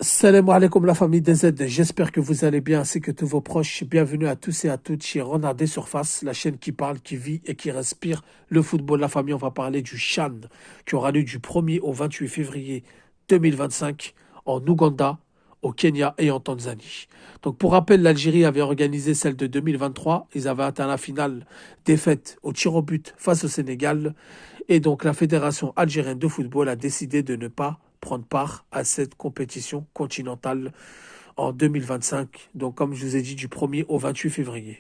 Salam alaikum la famille des Z, j'espère que vous allez bien ainsi que tous vos proches. Bienvenue à tous et à toutes chez Renard des Surfaces, la chaîne qui parle, qui vit et qui respire le football. La famille, on va parler du CHAN qui aura lieu du 1er au 28 février 2025 en Ouganda, au Kenya et en Tanzanie. Donc pour rappel, l'Algérie avait organisé celle de 2023. Ils avaient atteint la finale, défaite au tir au but face au Sénégal. Et donc la Fédération algérienne de football a décidé de ne pas prendre part à cette compétition continentale en 2025. Donc comme je vous ai dit, du 1er au 28 février.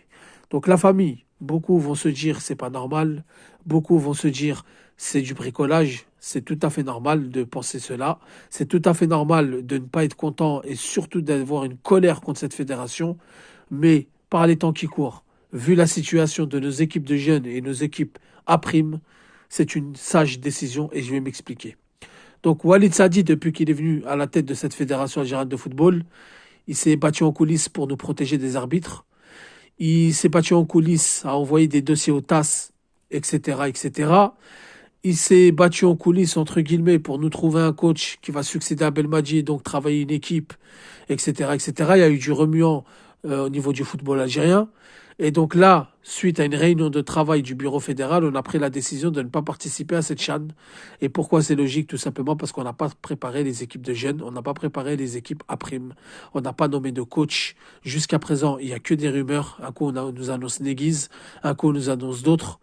Donc la famille, beaucoup vont se dire c'est pas normal, beaucoup vont se dire c'est du bricolage, c'est tout à fait normal de penser cela, c'est tout à fait normal de ne pas être content et surtout d'avoir une colère contre cette fédération, mais par les temps qui courent, vu la situation de nos équipes de jeunes et nos équipes à prime, c'est une sage décision et je vais m'expliquer. Donc Walid Sadi, depuis qu'il est venu à la tête de cette fédération algérienne de football, il s'est battu en coulisses pour nous protéger des arbitres. Il s'est battu en coulisses à envoyer des dossiers au TAS, etc., etc. Il s'est battu en coulisses, entre guillemets, pour nous trouver un coach qui va succéder à Belmadi et donc travailler une équipe, etc., etc. Il y a eu du remuant au niveau du football algérien. Et donc là, suite à une réunion de travail du bureau fédéral, on a pris la décision de ne pas participer à cette CHAN. Et pourquoi c'est logique? Tout simplement parce qu'on n'a pas préparé les équipes de jeunes, on n'a pas préparé les équipes à prime, on n'a pas nommé de coach. Jusqu'à présent, il n'y a que des rumeurs. Un coup, on nous annonce Neguiz, un coup, on nous annonce d'autres,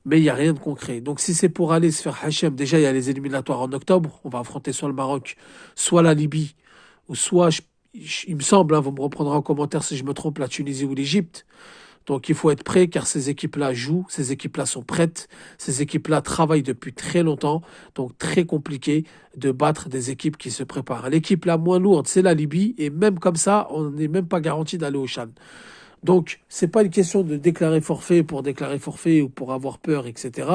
mais il n'y a rien de concret. Donc si c'est pour aller se faire Hachem, déjà, il y a les éliminatoires en octobre, on va affronter soit le Maroc, soit la Libye, ou soit, il me semble, hein, vous me reprendrez en commentaire si je me trompe, la Tunisie ou l'Égypte. Donc il faut être prêt car ces équipes-là jouent, ces équipes-là sont prêtes, ces équipes-là travaillent depuis très longtemps, donc très compliqué de battre des équipes qui se préparent. L'équipe la moins lourde, c'est la Libye, et même comme ça, on n'est même pas garanti d'aller au CHAN. Donc, c'est pas une question de déclarer forfait ou pour avoir peur, etc.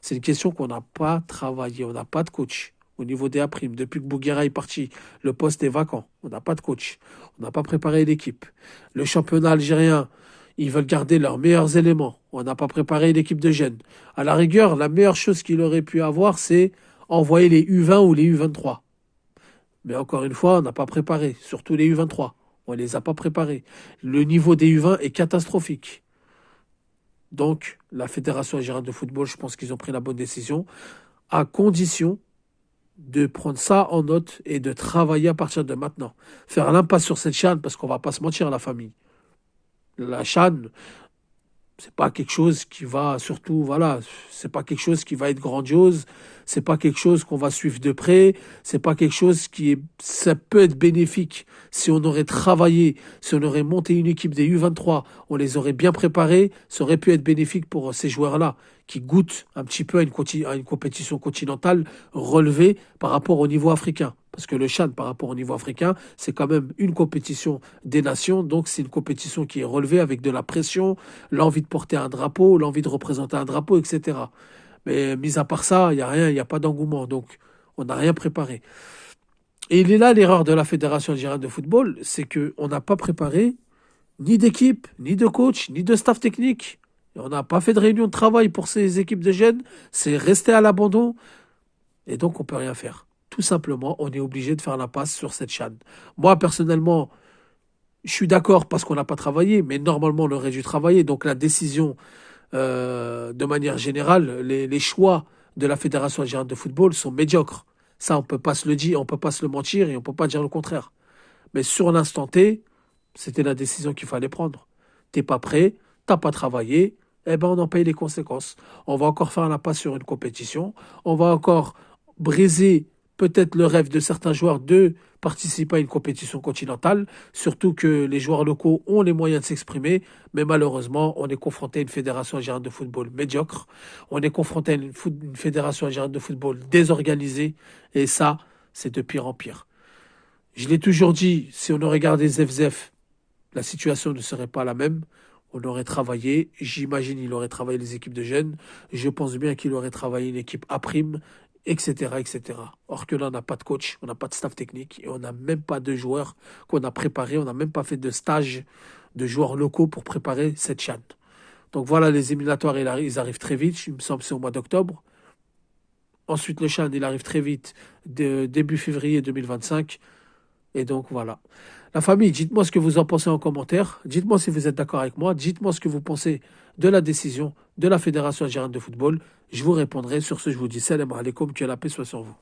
C'est une question qu'on n'a pas travaillé, on n'a pas de coach. Au niveau des A-primes, depuis que Bouguera est parti, le poste est vacant. On n'a pas de coach. On n'a pas préparé l'équipe. Le championnat algérien, ils veulent garder leurs meilleurs éléments. On n'a pas préparé l'équipe de jeunes. À la rigueur, la meilleure chose qu'il aurait pu avoir, c'est envoyer les U20 ou les U23. Mais encore une fois, on n'a pas préparé, surtout les U23. On ne les a pas préparés. Le niveau des U20 est catastrophique. Donc, la Fédération algérienne de football, je pense qu'ils ont pris la bonne décision, à condition de prendre ça en note et de travailler à partir de maintenant. Faire l'impasse sur cette chaîne, parce qu'on ne va pas se mentir, la famille. La chaîne, c'est pas quelque chose qui va, surtout, voilà, c'est pas quelque chose qui va être grandiose, c'est pas quelque chose qu'on va suivre de près, c'est pas quelque chose qui est, ça peut être bénéfique si on aurait travaillé, si on aurait monté une équipe des U23, on les aurait bien préparés, ça aurait pu être bénéfique pour ces joueurs-là qui goûtent un petit peu à une compétition continentale relevée par rapport au niveau africain. Parce que le CHAN, par rapport au niveau africain, c'est quand même une compétition des nations, donc c'est une compétition qui est relevée avec de la pression, l'envie de porter un drapeau, l'envie de représenter un drapeau, etc. Mais mis à part ça, il n'y a rien, il n'y a pas d'engouement, donc on n'a rien préparé. Et il est là l'erreur de la Fédération algérienne de football, c'est qu'on n'a pas préparé ni d'équipe, ni de coach, ni de staff technique. Et on n'a pas fait de réunion de travail pour ces équipes de jeunes, c'est resté à l'abandon, et donc on ne peut rien faire. Tout simplement, on est obligé de faire la passe sur cette chaîne. Moi, personnellement, je suis d'accord parce qu'on n'a pas travaillé, mais normalement, on aurait dû travailler. Donc la décision, de manière générale, les choix de la Fédération algérienne de football sont médiocres. Ça, on peut pas se le dire, on peut pas se le mentir et on peut pas dire le contraire. Mais sur l'instant T, c'était la décision qu'il fallait prendre. T'es pas prêt, t'as pas travaillé, eh ben on en paye les conséquences. On va encore faire la passe sur une compétition, on va encore briser peut-être le rêve de certains joueurs de participer à une compétition continentale, surtout que les joueurs locaux ont les moyens de s'exprimer, mais malheureusement, on est confronté à une fédération algérienne de football médiocre, on est confronté à une fédération algérienne de football désorganisée, et ça, c'est de pire en pire. Je l'ai toujours dit, si on aurait gardé ZFZF, la situation ne serait pas la même. On aurait travaillé, j'imagine il aurait travaillé les équipes de jeunes, je pense bien qu'il aurait travaillé une équipe à prime, etc., etc. Or que là, on n'a pas de coach, on n'a pas de staff technique et on n'a même pas de joueurs qu'on a préparés, on n'a même pas fait de stage de joueurs locaux pour préparer cette chaîne. Donc voilà, les éliminatoires, ils arrivent très vite, il me semble que c'est au mois d'octobre. Ensuite, le CHAN, il arrive très vite, début février 2025. Et donc voilà. La famille, dites-moi ce que vous en pensez en commentaire. Dites-moi si vous êtes d'accord avec moi. Dites-moi ce que vous pensez de la décision de la Fédération algérienne de football. Je vous répondrai. Sur ce, je vous dis salam alaikum, que la paix soit sur vous.